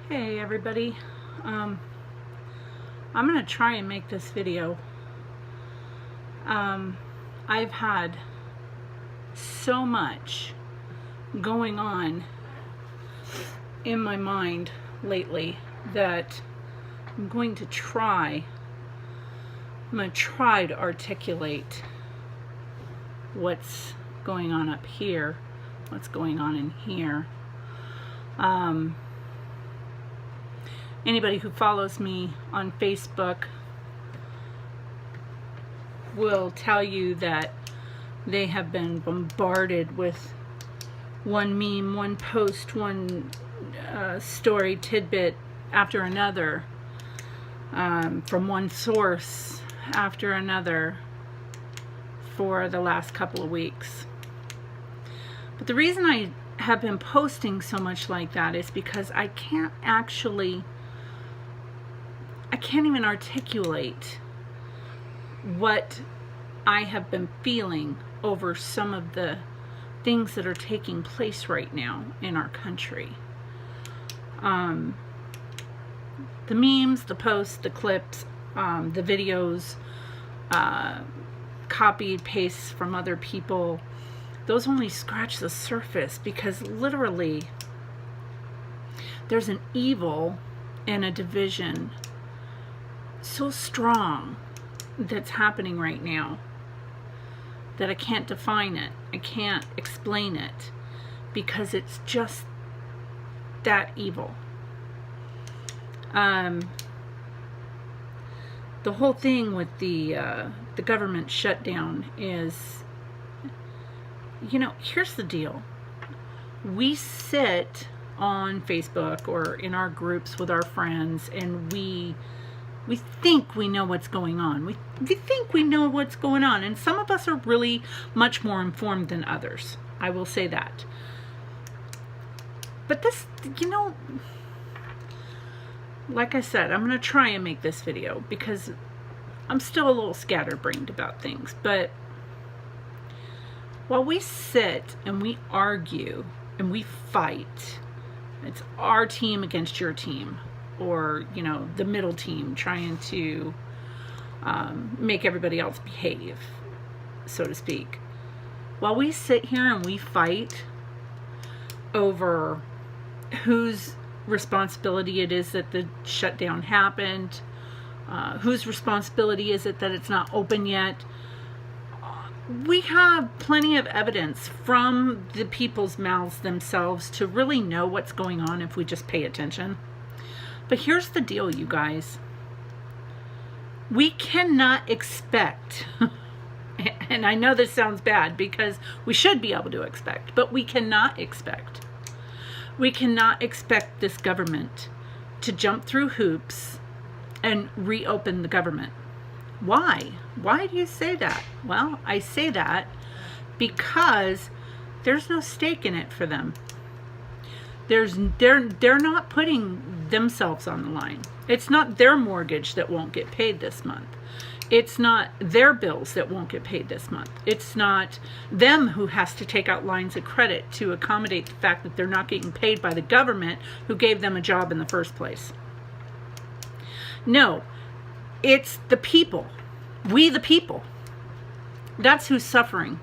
Hey everybody, I'm gonna try and make this video. I've had so much going on in my mind lately that I'm going to try to articulate what's going on up here, what's going on in here. Anybody who follows me on Facebook will tell you that they have been bombarded with one meme, one post, one story tidbit after another, from one source after another for the last couple of weeks. But the reason I have been posting so much like that is because I can't even articulate what I have been feeling over some of the things that are taking place right now in our country. The memes, the posts, the clips, the videos, copied pastes from other people, those only scratch the surface, because literally there's an evil and a division so strong that's happening right now that I can't define it. I can't explain it, because it's just that evil. The whole thing with the government shutdown is, here's the deal. We sit on Facebook or in our groups with our friends, and we think we know what's going on. We think we know what's going on. And some of us are really much more informed than others. I will say that. But this, like I said, I'm going to try and make this video because I'm still a little scatterbrained about things. But while we sit and we argue and we fight, it's our team against your team, or the middle team trying to make everybody else behave, so to speak. While we sit here and we fight over whose responsibility it is that the shutdown happened, whose responsibility is it that it's not open yet, we have plenty of evidence from the people's mouths themselves to really know what's going on if we just pay attention. But here's the deal, you guys. We cannot expect, and I know this sounds bad because we should be able to expect, but we cannot expect this government to jump through hoops and reopen the government. Why? Why do you say that? Well, I say that because there's no stake in it for them. They're not putting themselves on the line. It's not their mortgage that won't get paid this month. It's not their bills that won't get paid this month. It's not them who has to take out lines of credit to accommodate the fact that they're not getting paid by the government who gave them a job in the first place. No, it's the people. We the people. That's who's suffering.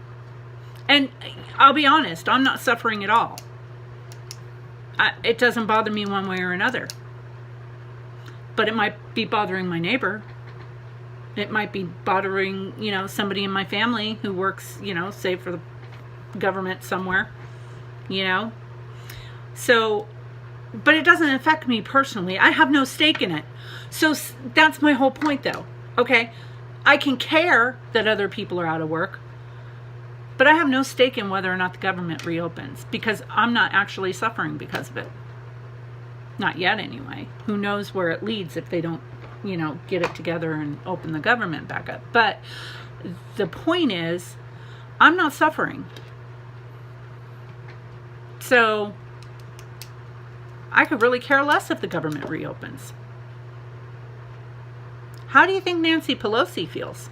And I'll be honest, I'm not suffering at all. It doesn't bother me one way or another. But it might be bothering my neighbor. It might be bothering, somebody in my family who works, say for the government somewhere, So, but it doesn't affect me personally. I have no stake in it. So that's my whole point, though. Okay? I can care that other people are out of work, but I have no stake in whether or not the government reopens, because I'm not actually suffering because of it. Not yet, anyway. Who knows where it leads if they don't, get it together and open the government back up. But the point is, I'm not suffering. So I could really care less if the government reopens. How do you think Nancy Pelosi feels?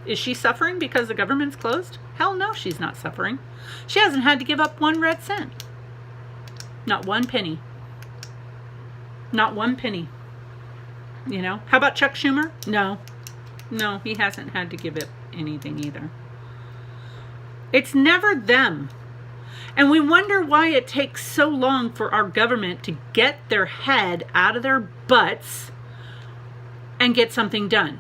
Is she suffering because the government's closed? Hell no, she's not suffering. She hasn't had to give up one red cent. Not one penny. Not one penny. You know, how about Chuck Schumer? No, he hasn't had to give it anything either. It's never them. And we wonder why it takes so long for our government to get their head out of their butts and get something done.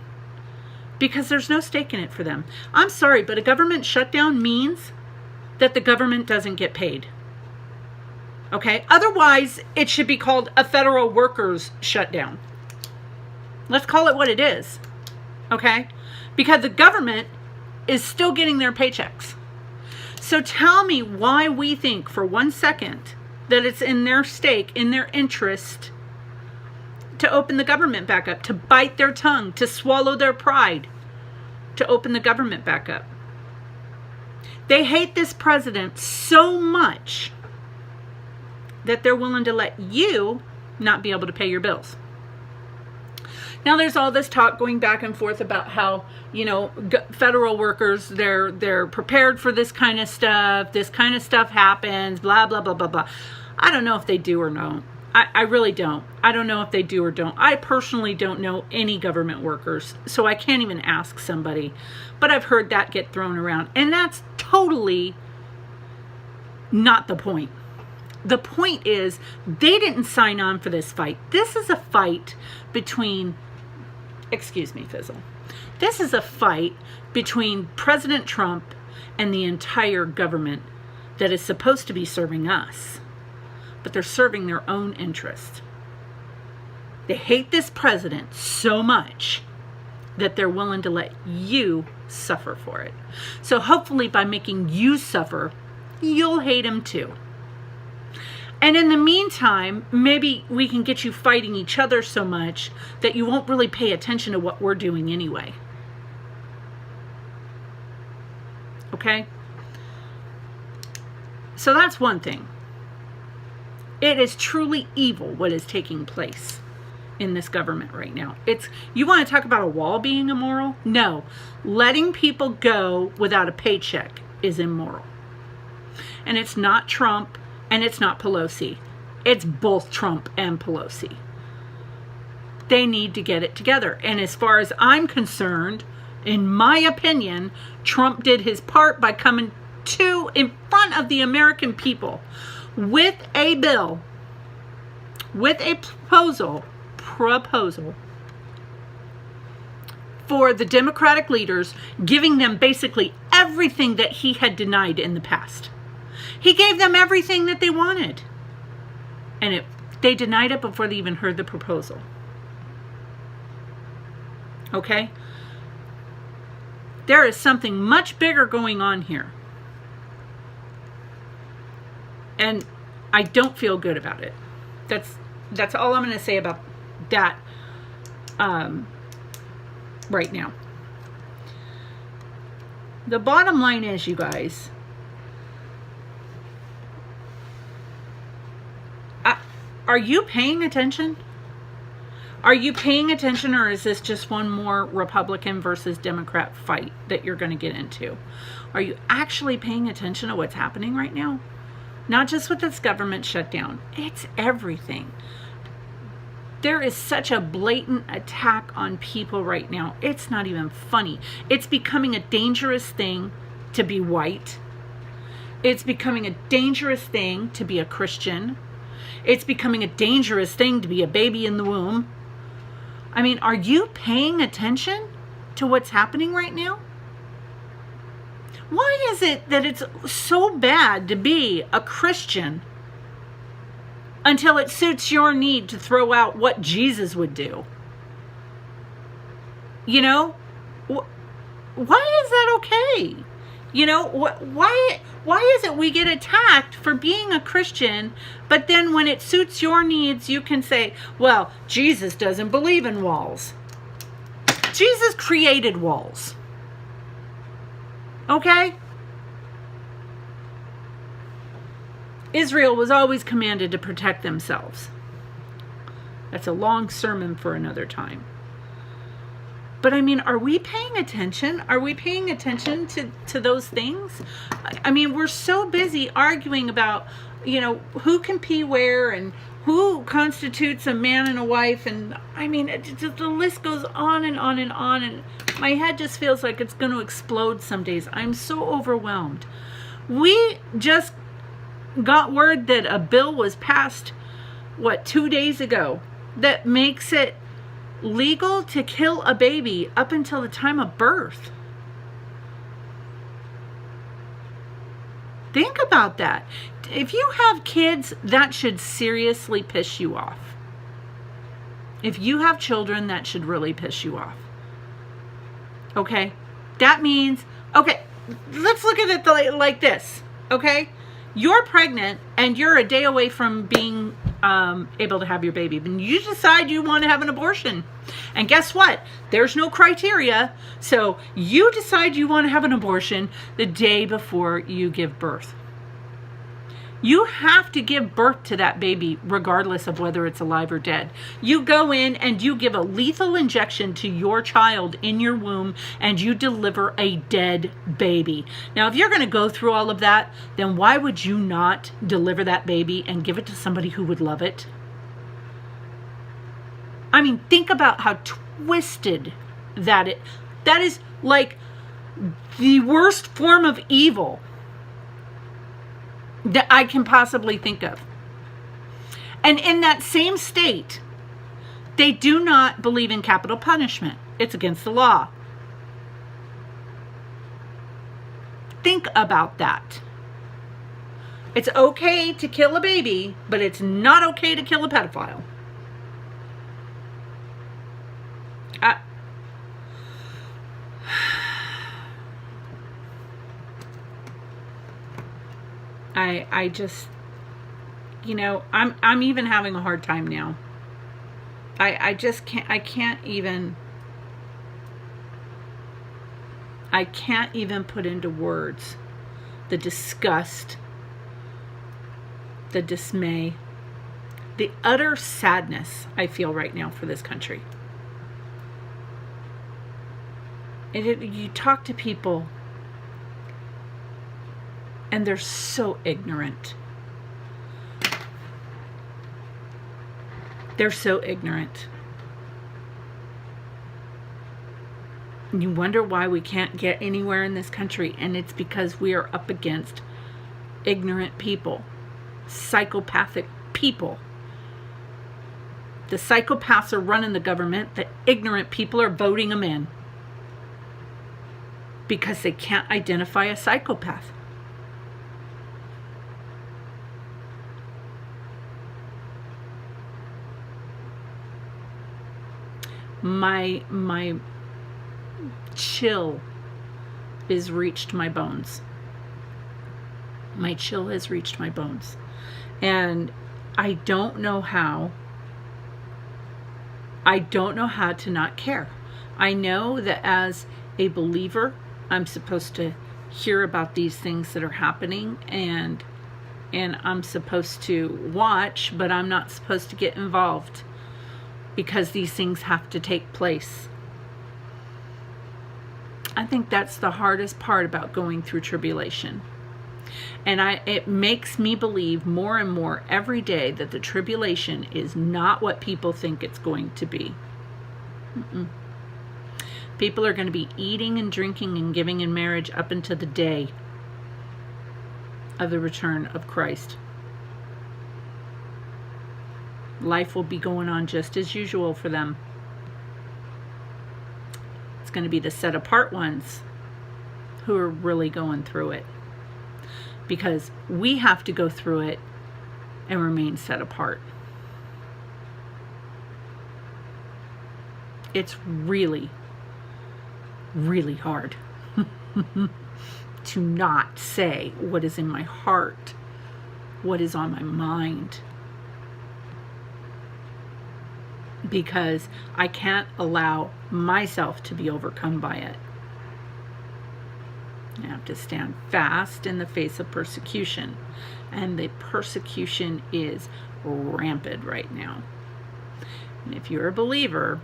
Because there's no stake in it for them. I'm sorry, but a government shutdown means that the government doesn't get paid. Okay? Otherwise, it should be called a federal workers shutdown. Let's call it what it is. Okay? Because the government is still getting their paychecks. So tell me why we think for 1 second that it's in their stake, in their interest, to open the government back up, to bite their tongue, to swallow their pride, to open the government back up. They hate this president so much that they're willing to let you not be able to pay your bills. Now there's all this talk going back and forth about how, you know, federal workers, they're prepared for this kind of stuff. This kind of stuff happens, blah, blah, blah, blah, blah. I don't know if they do or don't. I really don't. I don't know if they do or don't. I personally don't know any government workers, so I can't even ask somebody. But I've heard that get thrown around. And that's totally not the point. The point is, they didn't sign on for this fight. This is a fight between... Excuse me, Fizzle. This is a fight between President Trump and the entire government that is supposed to be serving us. But they're serving their own interest. They hate this president so much that they're willing to let you suffer for it. So hopefully by making you suffer, you'll hate him too. And in the meantime, maybe we can get you fighting each other so much that you won't really pay attention to what we're doing anyway. Okay? So that's one thing. It is truly evil what is taking place in this government right now. You want to talk about a wall being immoral? No. Letting people go without a paycheck is immoral. And it's not Trump. And it's not Pelosi. It's both Trump and Pelosi. They need to get it together. And as far as I'm concerned, in my opinion, Trump did his part by coming in front of the American people with a bill, with a proposal for the Democratic leaders, giving them basically everything that he had denied in the past. He gave them everything that they wanted. And they denied it before they even heard the proposal. Okay? There is something much bigger going on here. And I don't feel good about it. That's all I'm going to say about that right now. The bottom line is, you guys, are you paying attention? Are you paying attention, or is this just one more Republican versus Democrat fight that you're going to get into? Are you actually paying attention to what's happening right now? Not just with this government shutdown. It's everything. There is such a blatant attack on people right now. It's not even funny. It's becoming a dangerous thing to be white. It's becoming a dangerous thing to be a Christian. It's becoming a dangerous thing to be a baby in the womb. I mean, are you paying attention to what's happening right now? Why is it that it's so bad to be a Christian until it suits your need to throw out what Jesus would do? You know, why is that okay? You know, why is it we get attacked for being a Christian, but then when it suits your needs, you can say, well, Jesus doesn't believe in walls. Jesus created walls. Okay? Israel was always commanded to protect themselves. That's a long sermon for another time. But I mean, are we paying attention? Are we paying attention to those things? I mean, we're so busy arguing about, you know, who can pee where and who constitutes a man and a wife? And I mean, the list goes on and on and on, and my head just feels like it's going to explode some days. I'm so overwhelmed. We just got word that a bill was passed, 2 days ago, that makes it legal to kill a baby up until the time of birth. Think about that. If you have kids, that should seriously piss you off. If you have children, that should really piss you off. Okay? That means, okay, let's look at it like this. Okay? You're pregnant and you're a day away from being able to have your baby. And you decide you want to have an abortion. And guess what? There's no criteria. So you decide you want to have an abortion the day before you give birth. You have to give birth to that baby regardless of whether it's alive or dead. You go in and you give a lethal injection to your child in your womb and you deliver a dead baby. Now, if you're going to go through all of that, then why would you not deliver that baby and give it to somebody who would love it? I mean, think about how twisted that is like the worst form of evil that I can possibly think of. And in that same state, they do not believe in capital punishment. It's against the law. Think about that. It's okay to kill a baby, but it's not okay to kill a pedophile. I just, I'm even having a hard time now. I can't even put into words the disgust, the dismay, the utter sadness I feel right now for this country. You talk to people and they're so ignorant. They're so ignorant. And you wonder why we can't get anywhere in this country, and it's because we are up against ignorant people, psychopathic people. The psychopaths are running the government, the ignorant people are voting them in because they can't identify a psychopath. My chill has reached my bones. My chill has reached my bones. And I don't know how to not care. I know that as a believer, I'm supposed to hear about these things that are happening, and I'm supposed to watch, but I'm not supposed to get involved because these things have to take place. I think that's the hardest part about going through tribulation. And it makes me believe more and more every day that the tribulation is not what people think it's going to be. People are going to be eating and drinking and giving in marriage up until the day of the return of Christ. Life will be going on just as usual for them. It's going to be the set apart ones who are really going through it, because we have to go through it and remain set apart. It's really, really hard to not say what is in my heart, what is on my mind, because I can't allow myself to be overcome by it. I have to stand fast in the face of persecution, and the persecution is rampant right now. And if you're a believer,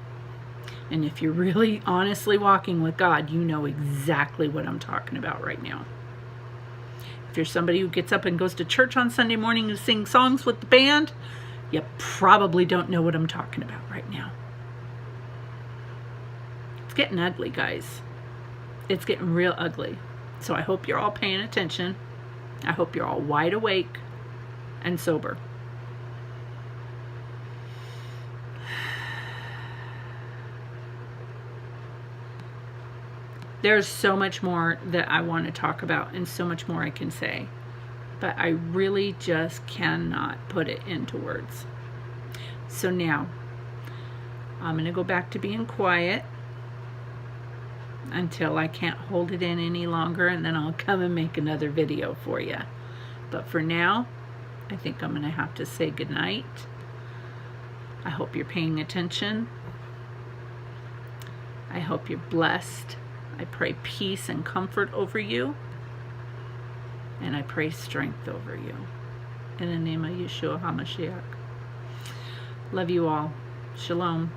and if you're really honestly walking with God, you know exactly what I'm talking about right now. If you're somebody who gets up and goes to church on Sunday morning and sings songs with the band, you probably don't know what I'm talking about right now. It's getting ugly, guys. It's getting real ugly. So I hope you're all paying attention. I hope you're all wide awake and sober. There's so much more that I want to talk about and so much more I can say, but I really just cannot put it into words. So now I'm going to go back to being quiet until I can't hold it in any longer, and then I'll come and make another video for you. But for now, I think I'm going to have to say goodnight. I hope you're paying attention. I hope you're blessed. I pray peace and comfort over you. And I pray strength over you. In the name of Yeshua HaMashiach. Love you all. Shalom.